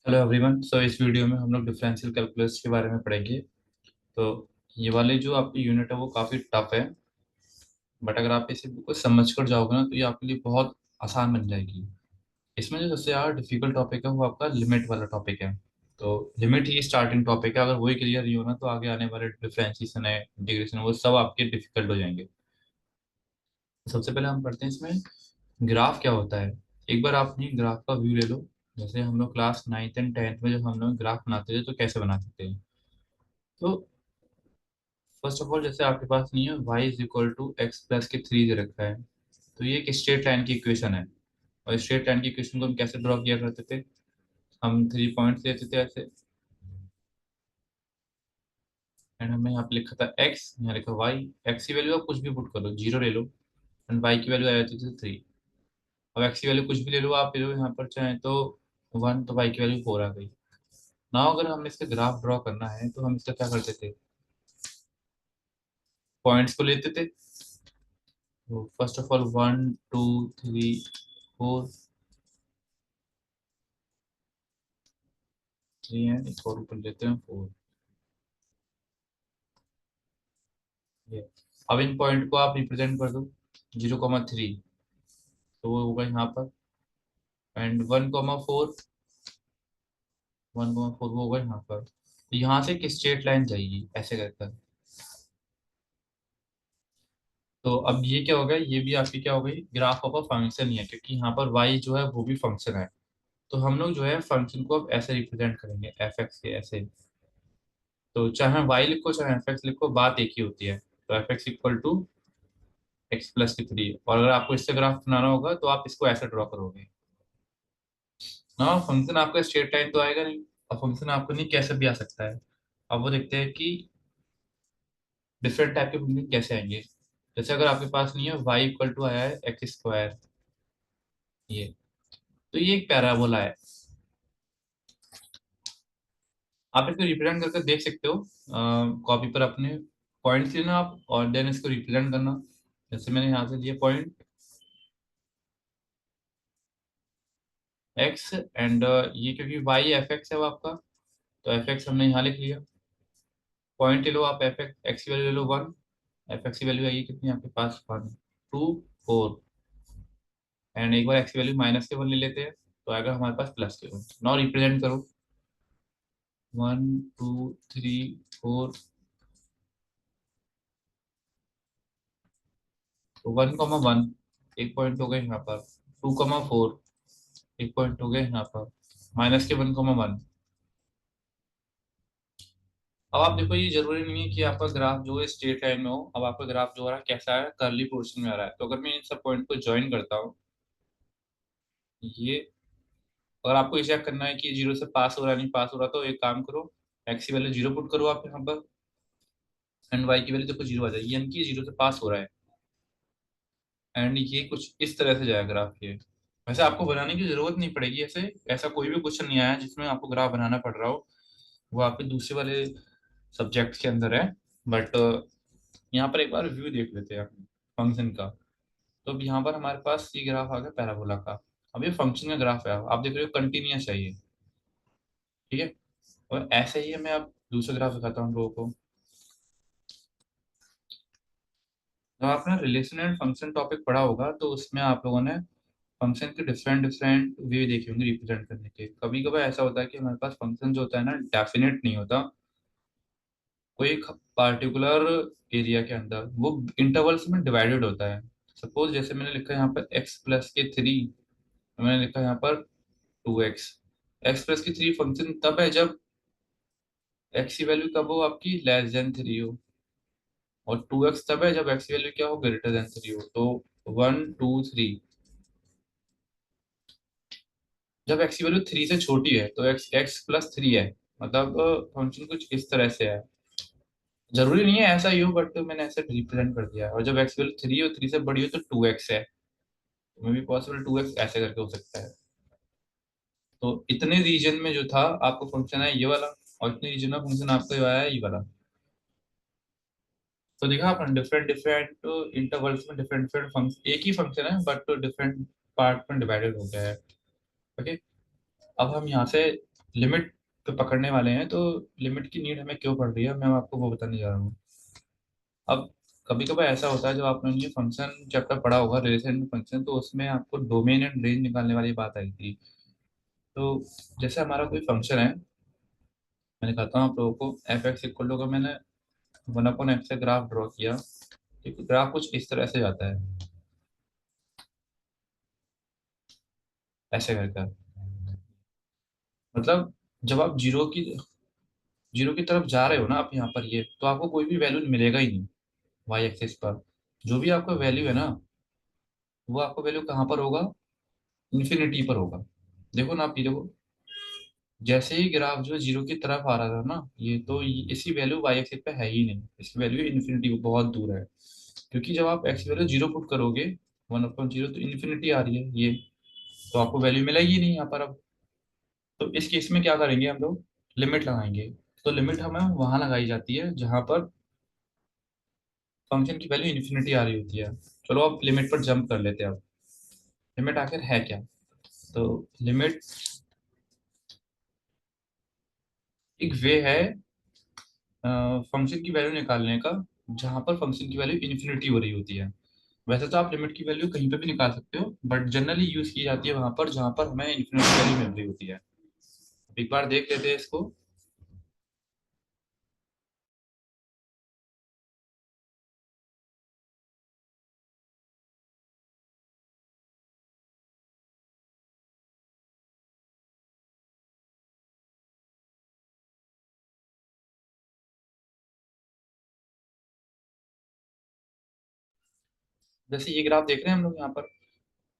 Hello everyone. इस video में हम लोग डिफरेंशियल कैलकुलस के बारे में पढ़ेंगे। तो ये वाली जो आपकी यूनिट है वो काफ़ी टफ है, बट अगर आप इसे बिल्कुल समझ कर जाओगे ना तो ये आपके लिए बहुत आसान बन जाएगी। इसमें जो सबसे ज़्यादा डिफिकल्ट टॉपिक है वो आपका लिमिट वाला टॉपिक है। तो लिमिट ही स्टार्टिंग टॉपिक है, अगर वही क्लियर नहीं होना तो आगे आने वाले डिफरेंशिएशन है, इंटीग्रेशन, वो सब आपके डिफिकल्ट हो जाएंगे। तो सबसे पहले हम पढ़ते हैं इसमें ग्राफ क्या होता है। एक बार आपने ग्राफ का व्यू ले लो। जैसे हम लोग क्लास 9th एंड 10th में जब हम लोग ग्राफ बनाते थे तो कैसे बनाते थे। तो फर्स्ट ऑफ ऑल, जैसे आपके पास नहीं है y is equal to X plus के 3 दे रखा है, तो ये एक स्ट्रेट लाइन की इक्वेशन है। और स्ट्रेट लाइन की इक्वेशन को हम कैसे ड्रॉ किया करते थे, हम 3 पॉइंट्स लेते थे ऐसे, एंड हमने यहाँ पे लिखा था x, यहाँ लिखा y। x की वैल्यू आप कुछ भी पुट करो, 0 ले लो, एंड y की वैल्यू आ जाती थी 3। अब x की वैल्यू कुछ भी ले लो, आप ले लो यहाँ पर चाहे तो 1, तो y की वैल्यू 4 आ गई। नाउ अगर हमें इसका ग्राफ ड्रॉ करना है तो हम इसका क्या करते थे, पॉइंट्स को लेते थे। तो फर्स्ट ऑफ ऑल 1 2 3 4, 3 है, एक और ऊपर लेते हैं 4। ये, अब इन पॉइंट को आप रिप्रेजेंट कर दो, 0,3, तो वो होगा यहाँ पर, एंड 1,4, 1,4 वो होगा यहाँ पर। तो यहाँ से एक स्ट्रेट लाइन जाएगी ऐसे कर। तो अब ये क्या होगा, ये भी आपकी क्या हो गई, ग्राफ ऑफ अ फंक्शन ही है, क्योंकि यहाँ पर y जो है वो भी फंक्शन है। तो हम लोग जो है फंक्शन को अब ऐसे रिप्रेजेंट करेंगे, एफ एक्स के ऐसे। तो चाहे y लिखो चाहे एफ एक्स लिखो, बात एक ही होती है। तो F X equal to X plus की 3, और अगर आपको इससे ग्राफ बनाना होगा तो आप इसको ऐसे ड्रॉ करोगे ना। फंक्शन आपका स्ट्रेट लाइन तो आएगा नहीं, और फंक्शन आपको नहीं कैसे भी आ सकता है। अब वो देखते हैं कि डिफरेंट टाइप के फंक्शन कैसे आएंगे। जैसे अगर आपके पास नहीं है y इक्वल टू आया है एक्स स्क्वायर, ये, तो ये एक पैराबोला है। आप इसको रिप्रेजेंट करके देख सकते हो कॉपी पर अपने, पॉइंट्स लेना आप और देन इसको रिप्रेजेंट करना। जैसे मैंने यहाँ से लिया पॉइंट x, एंड ये क्योंकि y एफ एक्स है वो आपका, तो एफ एक्स हमने यहाँ लिख लिया। पॉइंट ले लो आप, एफ एक्स, एक्स की वैल्यू ले लो 1, एफ एक्स की वैल्यू आई कितनी आपके पास, 1 2 4, एंड एक बार एक्स की वैल्यू माइनस के 1 ले लेते हैं, तो आएगा हमारे पास प्लस के 1। नाउ रिप्रेजेंट करो, 1 2 3 4, तो 1,1 एक पॉइंट हो गए यहाँ पर, 2,4 एक पॉइंट हो गए यहाँ पर, माइनस के 1,1। अब आप देखो, ये जरूरी नहीं है कि आपका ग्राफ जो है स्ट्रेट लाइन में हो। अब आपका ग्राफ जो हो रहा है कैसा है, कर्ली पोर्शन में आ रहा है। तो अगर मैं इन सब पॉइंट को ज्वाइन करता हूँ, ये, अगर आपको ये चेक करना है कि 0 से पास हो रहा है नहीं पास हो रहा, तो एक काम करो, एक्स की वैल्यू 0 पुट करो आप यहाँ पर, एंड वाई की वैल्यू देखो 0 आ जाएगी, यानी कि 0 से पास हो रहा है। एंड ये कुछ इस तरह से जाएगा ग्राफ ये। वैसे आपको बनाने की जरूरत नहीं पड़ेगी ऐसे, ऐसा कोई भी क्वेश्चन नहीं आया जिसमें आपको ग्राफ बनाना पड़ रहा हो, वो आपके दूसरे वाले सब्जेक्ट के अंदर है। बट यहाँ पर एक बार व्यू देख लेते हैं फंक्शन का। तो अब यहाँ पर हमारे पास ये ग्राफ आ गया पैराबोला का। अब ये फंक्शन का ग्राफ है, आप देख रहे हो कंटिन्यूअस है ये, ठीक है। और ऐसे ही मैं अब दूसरा ग्राफ दिखाता हूँ हम लोगों को। जब आपने रिलेशन एंड फंक्शन टॉपिक पढ़ा होगा तो उसमें आप लोगों ने फंक्शन के डिफरेंट डिफरेंट वे देखे होंगे रिप्रेजेंट करने के। कभी कभी ऐसा होता है कि हमारे पास फंक्शन जो होता है ना डेफिनेट नहीं होता, कोई एक पार्टिकुलर एरिया के अंदर वो इंटरवल्स में डिवाइडेड होता है। सपोज जैसे मैंने लिखा है यहाँ पर x प्लस के 3, मैंने लिखा है यहाँ पर 2x। x प्लस की 3 फंक्शन तब है जब x की वैल्यू कब हो आपकी लेस देन 3 हो, और 2x तब है जब x की वैल्यू क्या हो, ग्रेटर देन 3 हो। तो 1 2 3, जब x की वैल्यू 3 से छोटी है तो x प्लस 3 है, मतलब फंक्शन कुछ इस तरह से है। जरूरी नहीं है ऐसा ही हो, बट मैंने ऐसे रिप्रेजेंट कर दिया है। और जब एक्स वैल्यू 3 हो, 3 से बड़ी हो, तो 2x है, तो मे भी पॉसिबल 2x ऐसे करके हो सकता है। तो इतने रीजन में जो था आपको फंक्शन है ये वाला, और इतने रीजन में फंक्शन आपको ये आया है ये वाला। तो देखा आपने डिफरेंट डिफरेंट इंटरवल्स में डिफरेंट डिफरेंट फंक्शन, एक ही फंक्शन है बट डिफरेंट पार्ट में डिवाइडेड हो गया है। ओके, अब हम यहाँ से लिमिट पे पकड़ने वाले हैं, तो लिमिट की नीड हमें क्यों पड़ रही है, मैं आपको वो बताने जा रहा हूँ। अब कभी कभी ऐसा होता है, जब आपने ये फंक्शन चैप्टर पढ़ा होगा, रिलेशन फंक्शन, तो उसमें आपको डोमेन एंड रेंज निकालने वाली बात आई थी। तो जैसे हमारा कोई फंक्शन है, मैं दिखाता हूँ आप लोगों को। एफ एक्स इक्वल टू का मैंने 1/x से ग्राफ ड्रॉ किया। ठीक है, ग्राफ कुछ इस तरह से जाता है, ऐसे करकर। मतलब जब आप जीरो की तरफ जा रहे हो ना, आप यहाँ पर ये, तो आपको कोई भी वैल्यू मिलेगा ही नहीं वाई एक्सिस पर। जो भी आपका वैल्यू है ना, वो आपका वैल्यू कहाँ पर होगा? इन्फिनिटी पर होगा। देखो ना, आप ये देखो, जैसे ही ग्राफ जो जीरो की तरफ आ रहा था ना, ये तो इसकी वैल्यू वाई एक्सिस पे है ही नहीं, इसकी वैल्यू इन्फिनिटी बहुत दूर है। क्योंकि जब आप एक्स वैल्यू जीरो पुट करोगे, 1/0, तो इन्फिनिटी आ रही है ये, तो आपको वैल्यू मिलेगी ही नहीं यहाँ पर अब। तो इस केस में क्या करेंगे हम लोग? लिमिट लगाएंगे। तो लिमिट हमें वहां लगाई जाती है जहां पर फंक्शन की वैल्यू इन्फिनिटी आ रही होती है। चलो अब लिमिट पर जंप कर लेते हैं। अब लिमिट आखिर है क्या? तो लिमिट एक वे है फंक्शन की वैल्यू निकालने का, जहां पर फंक्शन की वैल्यू इन्फिनिटी हो रही होती है। वैसे तो आप लिमिट की वैल्यू कहीं पे भी निकाल सकते हो, बट जनरली यूज की जाती है वहां पर जहां पर हमें इन्फिनिटी वैल्यू मिल रही होती है। एक बार देख लेते हैं इसको। जैसे ये ग्राफ देख रहे हैं हम लोग यहाँ पर,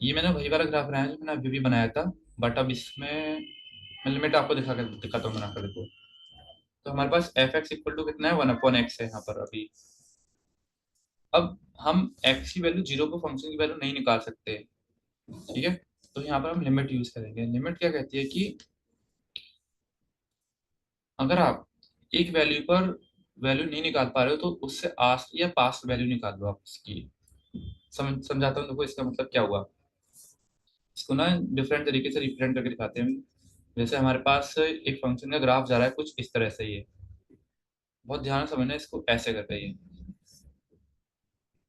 ये मैंने वही वाला ग्राफ बनाया जो मैंने अभी भी बनाया था। बट अब इसमें मैं लिमिट आपको दिखाता हूँ, बना कर देखो। तो हमारे पास एफ एक्स इक्वल टू कितना है? 1/x है यहाँ पर अभी। अब हम एक्स की वैल्यू जीरो पर फंक्शन की वैल्यू नहीं निकाल सकते। ठीक है, तो यहाँ पर हम लिमिट यूज करेंगे। लिमिट क्या कहती है कि अगर आप एक वैल्यू पर वैल्यू नहीं निकाल पा रहे हो, तो उससे आस या पास वैल्यू निकाल लो आप उसकी। समझाता हूँ, देखो इसका मतलब क्या हुआ। इसको ना डिफरेंट तरीके से रिप्रेजेंट करके दिखाते हैं। जैसे हमारे पास एक फंक्शन का ग्राफ जा रहा है कुछ इस तरह से, ये बहुत ध्यान से समझना, इसको ऐसे करते हैं ये।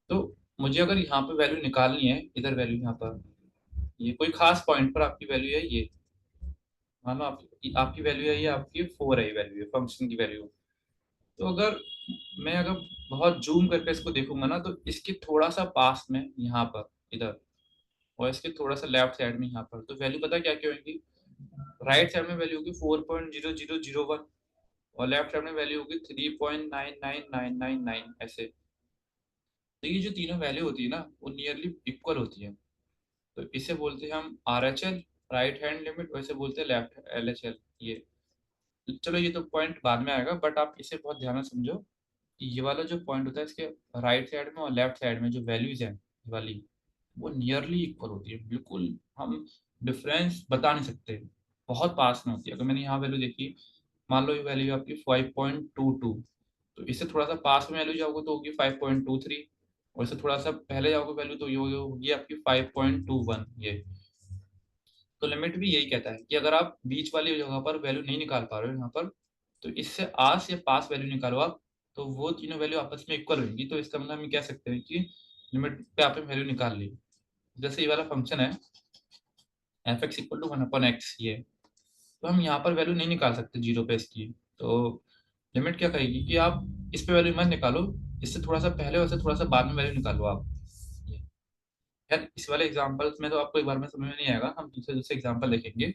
तो मुझे अगर यहाँ पे वैल्यू निकालनी है, इधर वैल्यू यहाँ पर, ये कोई खास पॉइंट पर आपकी वैल्यू है ये। मान लो आपकी वैल्यू है ये, आपकी 4 है, वैल्यू है फंक्शन की वैल्यू। तो अगर मैं अगर बहुत जूम करके इसको देखूंगा ना, तो इसके थोड़ा सा पास में यहाँ पर, इधर, और इसके थोड़ा सा लेफ्ट साइड में यहाँ पर, तो वैल्यू पता क्या क्या होगी? राइट साइड में वैल्यू होगी 4.0001, और लेफ्ट साइड में वैल्यू होगी 3.99999 ऐसे। तो ये जो तीनों वैल्यू होती है ना, वो नियरली इक्वल होती है। तो इसे बोलते हैं हम R H L, right hand limit, वैसे बोलते हैं लेफ्ट एल एच एल ये। चलो ये तो पॉइंट बाद में आएगा, बट आप इसे बहुत ध्यान से समझो कि ये वाला जो पॉइंट होता है, इसके राइट साइड में और लेफ्ट साइड में जो वैल्यूज हैं ये वाली, वो नियरली इक्वल होती है बिल्कुल। हम डिफरेंस बता नहीं सकते, बहुत पास में होती है। अगर मैंने यहाँ वैल्यू देखी, मान लो ये वैल्यू आपकी 5.22, तो इससे थोड़ा सा पास में वैल्यू जाओगे तो होगी 5.23, और इससे थोड़ा सा पहले जाओगे वैल्यू तो ये होगी आपकी 5.21 ये। तो लिमिट भी यही कहता है कि अगर आप बीच वाली जगह पर वैल्यू नहीं निकाल पा रहे हो यहाँ पर, तो इससे आस या पास वैल्यू निकालो आप, तो वो तीनों वैल्यू आपस में इक्वल होंगी। तो इसका मतलब हम ये कह सकते हैं कि लिमिट पे आपने वैल्यू निकाल ली। जैसे ये वाला फंक्शन है F X equal to 1/x ये, तो हम यहाँ पर वैल्यू नहीं निकाल सकते जीरो पे इसकी। तो लिमिट क्या कहेगी कि आप इस पे वैल्यू मत निकालो, इससे थोड़ा सा पहले और इससे थोड़ा सा बाद में वैल्यू निकालो आप ये। यार इस वाले एग्जांपल्स में तो आपको एक बार में समझ में नहीं आएगा, हम दूसरे दूसरे एग्जांपल देखेंगे।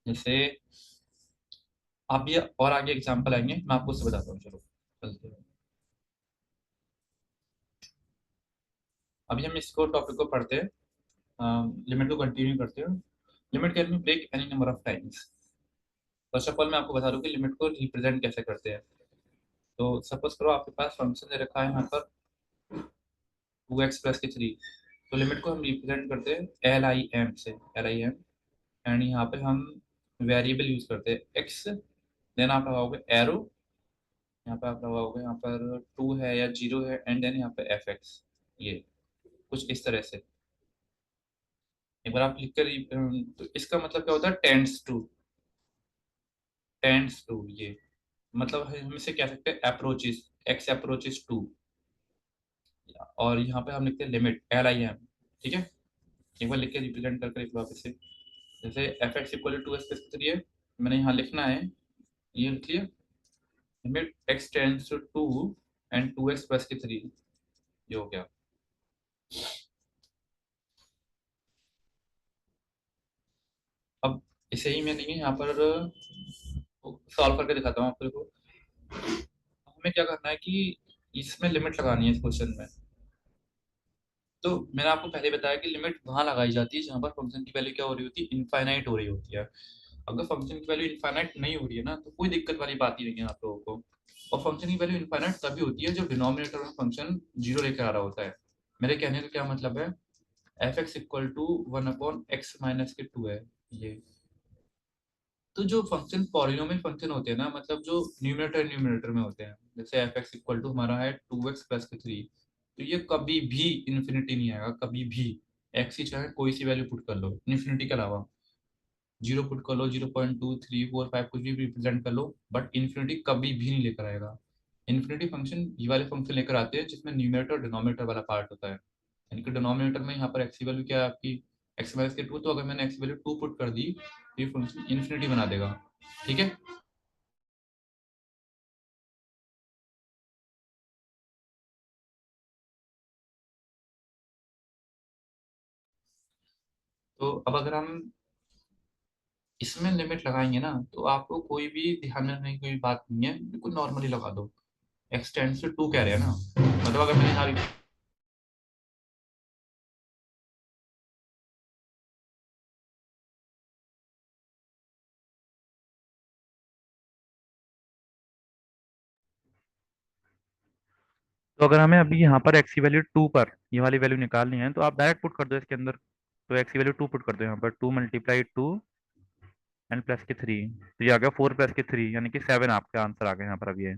जैसे आप ये और आगे एग्जांपल आएंगे, मैं आपको उससे बताता हूँ। चलो चलते हैं। अभी हम इसको टॉपिक को पढ़ते हैं, लिमिट को कंटिन्यू करते हैं। Limit can be break any number of times. First of all मैं आपको बता दूं कि लिमिट को रिप्रेजेंट कैसे करते हैं। तो सपोज करो आपके पास फंक्शन दे रखा है यहाँ पर 2x+3। तो लिमिट को हम रिप्रेजेंट करते हैं LIM से, LIM। एंड यहाँ पे हम वेरिएबल यूज करते हैं x, देन आप लगाओगे एरो, यहाँ पे आप लगाओगे यहाँ पर 2 है या 0 है, एंड देन यहाँ पे fx ये, कुछ इस तरह से। एक बार आप लिख कर तो इसका मतलब क्या होता है? Tends to. टेंड्स टू, ये मतलब हम इसे कह सकते हैं अप्रोचेस, एक्स अप्रोचेस टू। और यहाँ पे हम लिखते हैं लिमिट LIM। ठीक है, एक बार लिख के रिप्रेजेंट करके लिख लो आप इसे। जैसे F X equal to S plus 3 है, मैंने यहाँ लिखना है, ये लिख लिया, limit x tends to 2 and 2x plus की 3, ये हो गया। अब इसे ही मैंने यहाँ पर सॉल्व करके दिखाता हूँ आपको। देखो, हमें क्या करना है कि इसमें लिमिट लगानी है इस क्वेश्चन में। तो मैंने आपको पहले बताया कि लिमिट वहां लगाई जाती है जहां पर फंक्शन की वैल्यू क्या हो रही होती है, इनफाइनाइट हो रही होती है। अगर फंक्शन की वैल्यू इनफाइनाइट नहीं हो रही है ना, तो कोई दिक्कत वाली बात ही नहीं है आप लोगों को। और फंक्शन की वैल्यू इनफाइनाइट तभी होती है जब डिनोमिनेटर में फंक्शन जीरो लेकर आ रहा होता है। मेरे कहने का क्या मतलब है, F X equal to 1/x-2 है ये। तो जो फंक्शन पॉलिनोमियल फंक्शन होते हैं ना, मतलब जो न्यूमरेटर न्यूमरेटर में होते हैं, जैसे एफ एक्स इक्वल टू हमारा है 2x प्लस के 3, तो ये कभी भी इन्फिनिटी नहीं आएगा, कभी भी। एक्स ही चाहे कोई सी वैल्यू पुट कर लो इन्फिनिटी के अलावा, जीरो पुट कर लो, 0.2 3 4 5 कुछ भी रिप्रेजेंट कर लो, बट इन्फिनिटी कभी भी नहीं लेकर आएगा। इन्फिनिटी फंक्शन ये वाले फंक्शन लेकर आते हैं जिसमें न्यूमरेटर और डिनोमिनेटर वाला पार्ट होता है। यानी कि डिनोमिनेटर में यहाँ पर एक्स की वैल्यू क्या है आपकी, एक्स माइनस के 2, तो अगर मैंने एक्स की वैल्यू 2 पुट कर दी तो ये फंक्शन इन्फिनिटी बना देगा। ठीक है, तो अब अगर हम इसमें लिमिट लगाएंगे ना, तो आपको कोई भी ध्यान में रखने की कोई बात नहीं है, बिल्कुल नॉर्मली लगा दो। एक्स टेंड्स टू 2 कह रहे हैं ना, मतलब अगर मैंने यहाँ, तो अगर हमें अभी यहाँ पर एक्स की वैल्यू 2 पर ये वाली वैल्यू निकालनी है तो आप डायरेक्ट पुट कर दो इसके अंदर। तो एक्स की वैल्यू 2 पुट कर दो यहाँ पर, 2 × 2 एंड प्लस के 3, तो ये आ गया 4 + 3 यानी कि 7 आपका आंसर आ गया यहाँ पर अभी ये।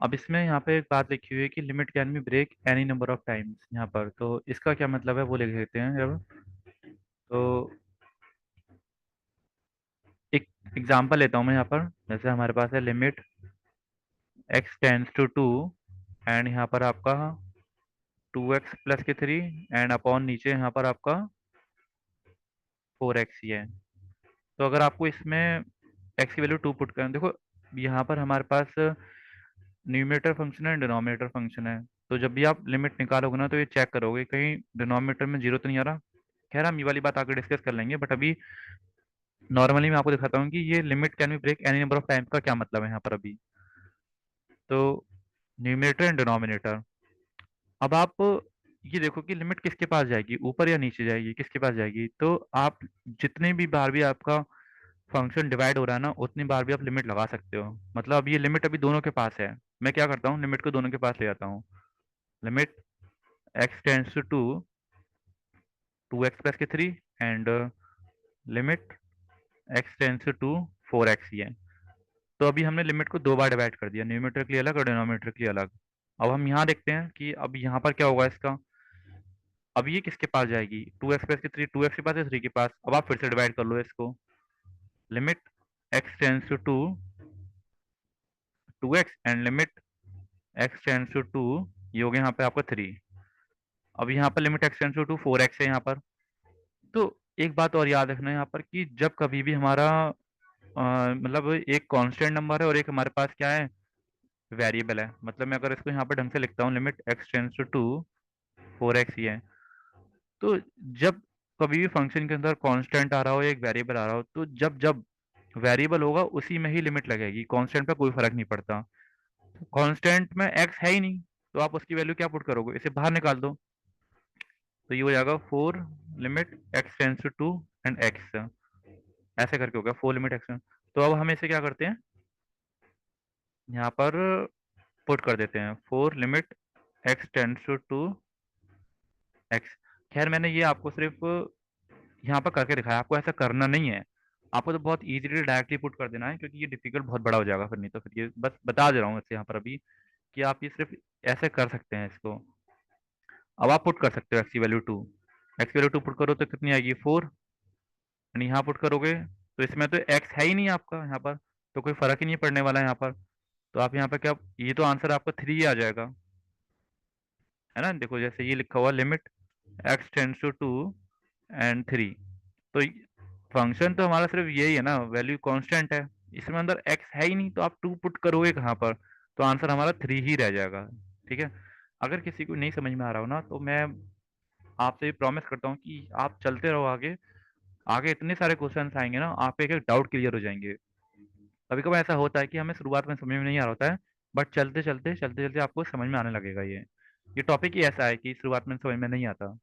अब इसमें यहाँ पे एक बात लिखी हुई है कि limit can be break any number of times, यहाँ पर तो इसका क्या मतलब है वो लिख देते हैं जब। तो एक एग्जांपल लेता हूँ मैं यहाँ पर, जैसे हमारे पास है limit x tends to 2 and यहाँ पर आपका 2x + के 3 एंड अपॉन नीचे यहाँ पर आपका 4x ही है। तो अगर आपको इसमें एक्स की वैल्यू 2 पुट करें, देखो यहाँ पर हमारे पास न्यूमरेटर फंक्शन है, डिनोमिनेटर फंक्शन है। तो जब भी आप लिमिट निकालोगे ना, तो ये चेक करोगे कहीं डिनोमिनेटर में जीरो तो नहीं आ रहा। खैर हम ये वाली बात आगे डिस्कस कर लेंगे, बट अभी नॉर्मली मैं आपको दिखाता हूँ कि ये limit can be break any number of times का क्या मतलब है यहाँ पर अभी। तो न्यूमरेटर एंड डिनोमिनेटर, अब आप ये देखो कि लिमिट किसके पास जाएगी, ऊपर या नीचे जाएगी, किसके पास जाएगी। तो आप जितने भी बार भी आपका फंक्शन डिवाइड हो रहा है ना, उतनी बार भी आप लिमिट लगा सकते हो। मतलब अब ये लिमिट अभी दोनों के पास है। मैं क्या करता हूँ, लिमिट को दोनों के पास ले जाता हूँ। Limit x tends to 2x + के 3 and limit x tends to 4x ही है। तो अभी हमने लिमिट को दो बार डिवाइड कर दिया, न्यूमरेटर के लिए अलग और डिनोमिनेटर के लिए अलग। अब हम यहाँ देखते हैं कि अब यहाँ पर क्या होगा इसका। अब ये किसके पास जाएगी, 2x + के 3, 2x के पास है, 3 के पास। अब आप फिर से डिवाइड कर लो इसको। Limit x tends to 2x and limit x tends to 2, ये हो गया यहाँ पे आपका 3। अब यहाँ पर limit x tends to 4x है यहाँ पर। तो एक बात और याद रखना है यहाँ पर कि जब कभी भी हमारा मतलब एक कांस्टेंट नंबर है और एक हमारे पास क्या है, वेरिएबल है। मतलब मैं अगर इसको यहाँ पर ढंग से लिखता हूँ, limit x tends to 4x ही है। तो जब कभी भी फंक्शन के अंदर कांस्टेंट आ रहा हो या एक वेरिएबल आ रहा हो, तो जब जब वेरिएबल होगा उसी में ही लिमिट लगेगी, कांस्टेंट पे कोई फर्क नहीं पड़ता। कांस्टेंट में एक्स है ही नहीं, तो आप उसकी वैल्यू क्या पुट करोगे, इसे बाहर निकाल दो। तो ये हो जाएगा 4 limit X tends to 2 and X, ऐसे करके हो गया 4 लिमिट एक्स। तो अब हम इसे क्या करते हैं, यहाँ पर पुट कर देते हैं four limit x tends to X. खैर मैंने ये आपको सिर्फ यहाँ पर करके दिखाया, आपको ऐसा करना नहीं है। आपको तो बहुत इजीली डायरेक्टली पुट कर देना है, क्योंकि ये डिफिकल्ट बहुत बड़ा हो जाएगा फिर, नहीं तो फिर ये बस बता दे रहा हूँ इससे यहाँ पर अभी कि आप ये सिर्फ ऐसे कर सकते हैं इसको। अब आप पुट कर सकते हो एक्स की वैल्यू टू, एक्स की वैल्यू टू पुट करो तो कितनी आएगी फोर, एंड यहाँ पुट करोगे तो इसमें तो एक्स है ही नहीं आपका यहाँ पर, तो कोई फर्क ही नहीं पड़ने वाला है यहाँ पर। तो आप यहाँ पर क्या, ये तो आंसर आपका थ्री आ जाएगा, है ना। देखो जैसे ये लिखा हुआ limit x tends to and three, तो फंक्शन तो हमारा सिर्फ यही है ना, वैल्यू कांस्टेंट है, इसमें अंदर एक्स है ही नहीं, तो आप टू पुट करोगे कहाँ पर, तो आंसर हमारा थ्री ही रह जाएगा। ठीक है। अगर किसी को नहीं समझ में आ रहा हो ना, तो मैं आपसे प्रॉमिस करता हूँ कि आप चलते रहो आगे, आगे इतने सारे क्वेश्चन आएंगे ना, आप एक एक डाउट क्लियर हो जाएंगे। कभी कभी ऐसा होता है कि हमें शुरुआत में समझ में नहीं आ रहा होता है, बट चलते चलते आपको समझ में आने लगेगा। ये टॉपिक ही ऐसा है कि शुरुआत में समझ में नहीं आता।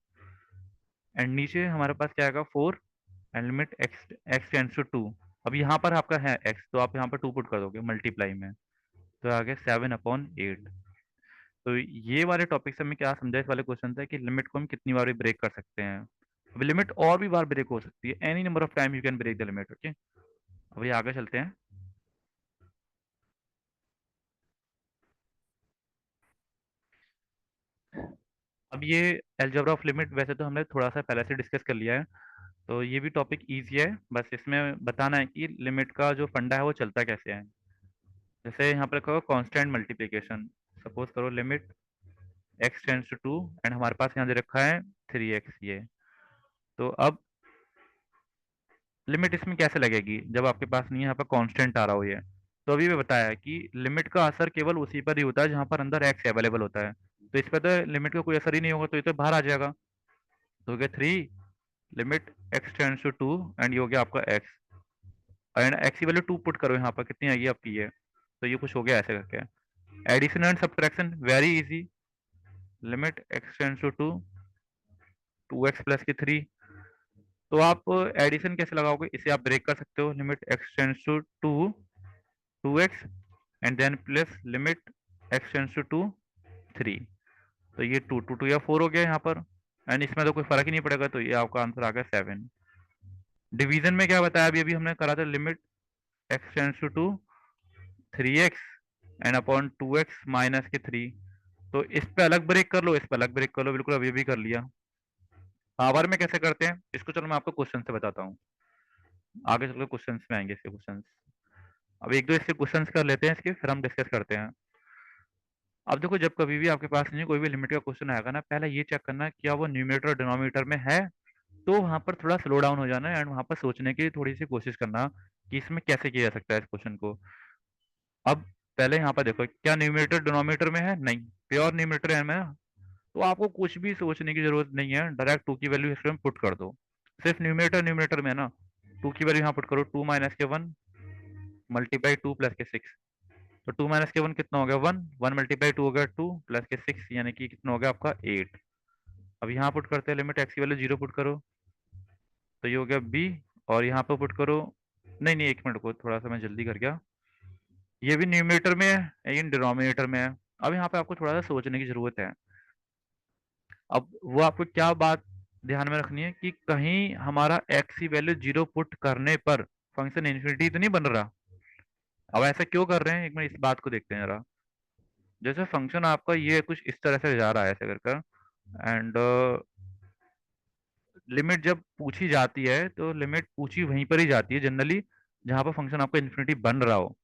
एंड नीचे हमारे पास क्या आएगा four and limit X X tends to two. अब यहाँ पर आपका है एक्स, तो आप यहाँ पर टू पुट कर दोगे मल्टीप्लाई में, तो आगे सेवन अपॉन एट। तो ये वाले टॉपिक से हमें क्या समझा, इस वाले क्वेश्चन से, कि लिमिट को हम कितनी बार भी ब्रेक कर सकते हैं। अब लिमिट और भी बार ब्रेक हो सकती है, any number of time you can break the limit. Okay, अब ये आगे चलते हैं। अब ये एल्जेब्रा ऑफ लिमिट वैसे तो हमने थोड़ा सा पहले से डिस्कस कर लिया है, तो ये भी टॉपिक इजी है। बस इसमें बताना है कि लिमिट का जो फंडा है वो चलता कैसे है। जैसे यहाँ पर रखा हुआ कांस्टेंट मल्टीप्लिकेशन, सपोज करो limit x tends to two, and हमारे पास यहाँ दे रखा है थ्री एक्स ये। तो अब लिमिट इसमें कैसे लगेगी जब आपके पास नहीं है यहाँ पर कांस्टेंट आ रहा हो ये। तो अभी मैं बताया कि लिमिट का असर केवल उसी पर ही होता है जहां पर अंदर एक्स अवेलेबल होता है, तो इस पर तो लिमिट का कोई असर ही नहीं होगा, तो ये तो बाहर आ जाएगा। तो हो गया three limit x tends to two, and ये हो गया आपका एक्स, एंड एक्स की वैल्यू टू पुट करो यहाँ पर, कितनी आएगी आपकी ये। तो ये कुछ हो गया ऐसे करके। Addition and subtraction very easy, limit x tends to two, two X plus की थ्री। तो आप एडिशन कैसे लगाओगे, इसे आप ब्रेक कर सकते हो, limit x tends to two, two x and then plus limit x tends to two three. तो ये टू टू टू या फोर हो गया यहाँ पर, एंड इसमें तो कोई फर्क ही नहीं पड़ेगा, तो ये आपका आंसर आ गया सेवन। डिवीजन में क्या बताया अभी अभी हमने करा था, limit x tends to two three x and upon two x minus के थ्री। तो इस पे अलग ब्रेक कर लो, इस पे अलग ब्रेक कर लो, बिल्कुल अभी भी कर लिया। पावर में कैसे करते हैं इसको, चलो मैं आपको क्वेश्चन से बताता हूँ, आगे चलकर क्वेश्चंस में आएंगे इसके क्वेश्चंस। अब एक दो इसके क्वेश्चंस कर लेते हैं इसके, फिर हम डिस्कस करते हैं। अब देखो जब कभी भी आपके पास नहीं कोई भी लिमिट का क्वेश्चन आएगा ना, पहले ये चेक करना क्या वो न्यूमरेटर और डिनोमिनेटर में है, तो वहां पर थोड़ा स्लो डाउन हो जाना है, एंड वहां पर सोचने की थोड़ी सी कोशिश करना कि इसमें कैसे किया जा सकता है इस क्वेश्चन को। अब पहले यहाँ पर देखो क्या न्यूमरेटर डिनोमिनेटर में है, नहीं, प्योर न्यूमरेटर है में ना, तो आपको कुछ भी सोचने की जरूरत नहीं है, डायरेक्ट टू की वैल्यू इसमें पुट कर दो। सिर्फ न्यूमरेटर न्यूमरेटर में है ना, टू की वैल्यू यहाँ पुट करो, to minus k one multiply two plus के सिक्स। तो टू माइनस के वन कितना हो गया वन, वन मल्टीप्लाई टू हो गया टू प्लस के सिक्स, यानी कि कितना हो गया आपका एट। अब यहाँ पुट करते हैं लिमिट एक्स की वैल्यू जीरो पुट करो, तो ये हो गया बी, और यहाँ पे पुट करो, नहीं नहीं एक मिनट को, थोड़ा सा मैं जल्दी कर गया, ये भी न्यूमरेटर में है लेकिन डिनोमिनेटर में है। अब यहाँ पे आपको थोड़ा सा सोचने की जरूरत है। अब वो आपको क्या बात ध्यान में रखनी है कि कहीं हमारा एक्स की वैल्यू जीरो पुट करने पर फंक्शन इन्फिनिटी तो नहीं बन रहा। अब ऐसा क्यों कर रहे हैं, एक मिनट इस बात को देखते हैं जरा। जैसे फंक्शन आपका ये कुछ इस तरह से जा रहा है ऐसे कर, एंड लिमिट जब पूछी जाती है तो लिमिट पूछी वहीं पर ही जाती है जनरली जहां पर फंक्शन आपका इन्फिनिटी बन रहा हो।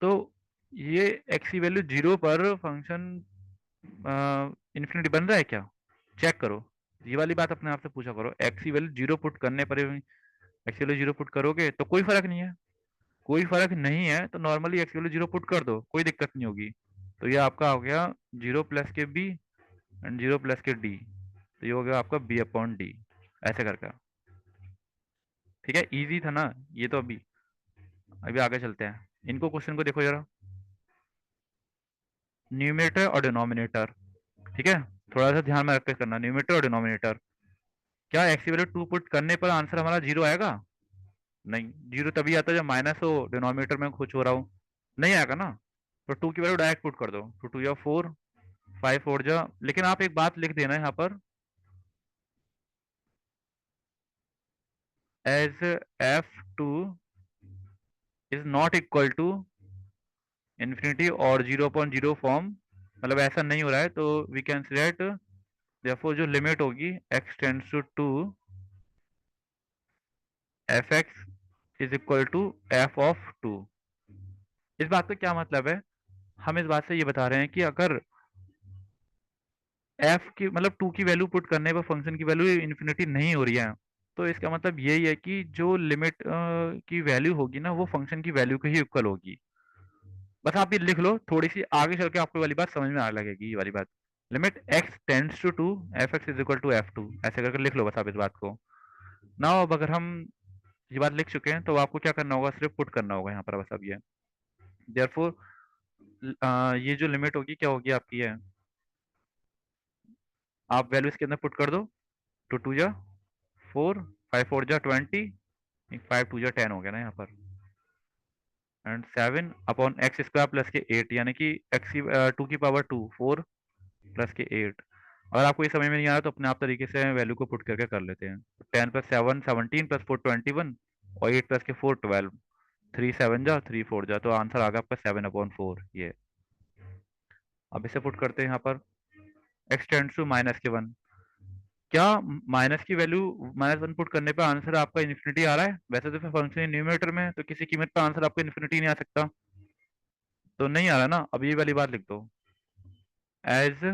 तो ये एक्स की वैल्यू जीरो पर फंक्शन इन्फिनिटी बन रहा है क्या, चेक करो। ये वाली बात अपने आप से पूछा करो, एक्स की वैल्यू जीरो पुट करने पर एक्स की वैल्यू जीरो पुट करोगे तो कोई फर्क नहीं है, कोई फर्क नहीं है तो नॉर्मली एक्स की वैल्यू जीरो पुट कर दो, कोई दिक्कत नहीं होगी। तो ये आपका हो गया जीरो प्लस के बी एंड जीरो प्लस के डी, तो ये हो गया आपका बी अपॉन डी, ऐसे करके। ठीक है, इजी था ना ये तो। अभी अभी आगे चलते हैं, इनको क्वेश्चन को देखो जरा, न्यूमरेटर और डिनोमिनेटर। ठीक है, थोड़ा सा ध्यान में रख के करना, न्यूमरेटर और डिनोमिनेटर। क्या एक्स की वैल्यू टू पुट करने पर आंसर हमारा जीरो आएगा, नहीं, जीरो तभी आता है जब माइनस हो, डिनोमिनेटर में कुछ हो रहा हो, नहीं आएगा ना। तो टू की वैल्यू डायरेक्ट पुट कर दो, टू टू या फोर, फाइव फोर जा, लेकिन आप एक बात लिख देना यहाँ पर, as f two is not equal to infinity और जीरो अपॉन जीरो फॉर्म, मतलब ऐसा नहीं हो रहा है, तो we can say that therefore जो लिमिट होगी x tends to two, f x is equal to f of two. इस बात का क्या मतलब है, हम इस बात से ये बता रहे हैं कि अगर एफ की मतलब टू की वैल्यू पुट करने पर फंक्शन की वैल्यू इन्फिनिटी नहीं हो रही है, तो इसका मतलब यही है कि जो लिमिट की वैल्यू होगी ना, वो फंक्शन की वैल्यू के ही इक्वल होगी। बस आप ये लिख लो, थोड़ी सी आगे चल के आपको वाली बात समझ में आने लगेगी, ये वाली बात, limit x tends to two, f x is equal to f two, ऐसे करके लिख लो बस आप इस बात को ना। अब अगर हम ये बात लिख चुके हैं तो आपको क्या करना होगा, सिर्फ पुट करना होगा यहाँ पर बस। अब ये देयरफॉर ये जो लिमिट होगी क्या होगी आपकी है, आप वैल्यू इसके अंदर पुट कर दो, टू टू जा फोर, फाइव फोर जा ट्वेंटी, फाइव टू जा टेन हो गया ना यहाँ पर, and seven upon x square plus के एट, यानी कि एक्स की टू की पावर टू, फोर प्लस के एट। अगर आपको ये समझ में नहीं आ रहा तो अपने आप तरीके से वैल्यू को पुट करके कर लेते हैं। Ten plus seven seventeen, plus four twenty one, और एट प्लस के फोर ट्वेल्व, थ्री सेवन जा थ्री फोर जा, तो आंसर आ गया आपका सेवन अपॉन फोर ये। अब इसे पुट करते हैं यहाँ पर, x tends to minus k one, क्या माइनस की वैल्यू माइनस वन पुट करने पे आंसर आपका इन्फिनिटी आ रहा है? वैसे तो फिर फंक्शन न्यूमरेटर में है, तो किसी कीमत पे आंसर आपका इन्फिनिटी नहीं आ सकता, तो नहीं आ रहा ना। अब ये वाली बात लिख दो, एज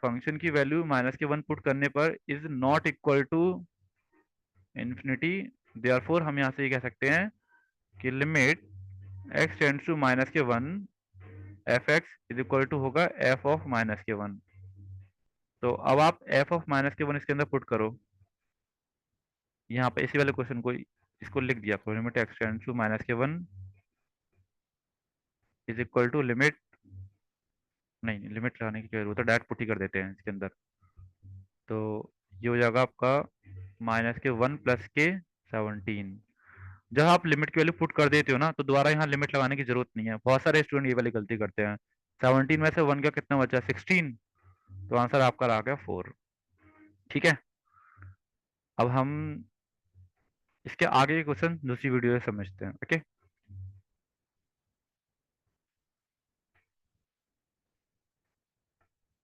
फंक्शन की value minus k one put करने पर is not equal to infinity, therefore हम यहाँ से ये कह सकते हैं कि limit x tends to minus k one, f x is equal to होगा f of minus k one. तो अब आप f of minus k one इसके अंदर पुट करो, यहाँ पे इसी वाले क्वेश्चन को, इसको लिख दिया आपको, limit x tends to minus k one is equal to limit, नहीं लिमिट लगाने की क्या जरूरत है, डायरेक्ट पुट ही कर देते हैं इसके अंदर। तो ये हो जाएगा आपका माइनस के वन प्लस के सेवनटीन। जब आप लिमिट की वैल्यू पुट कर देते हो ना, तो दोबारा यहाँ लिमिट लगाने की जरूरत नहीं है, बहुत सारे स्टूडेंट ये वाली गलती करते हैं। 17 में से वन का कितना बचा, 16, तो आंसर आपका आ गया 4। ठीक है, अब हम इसके आगे के क्वेश्चन दूसरी वीडियो में समझते हैं। ओके।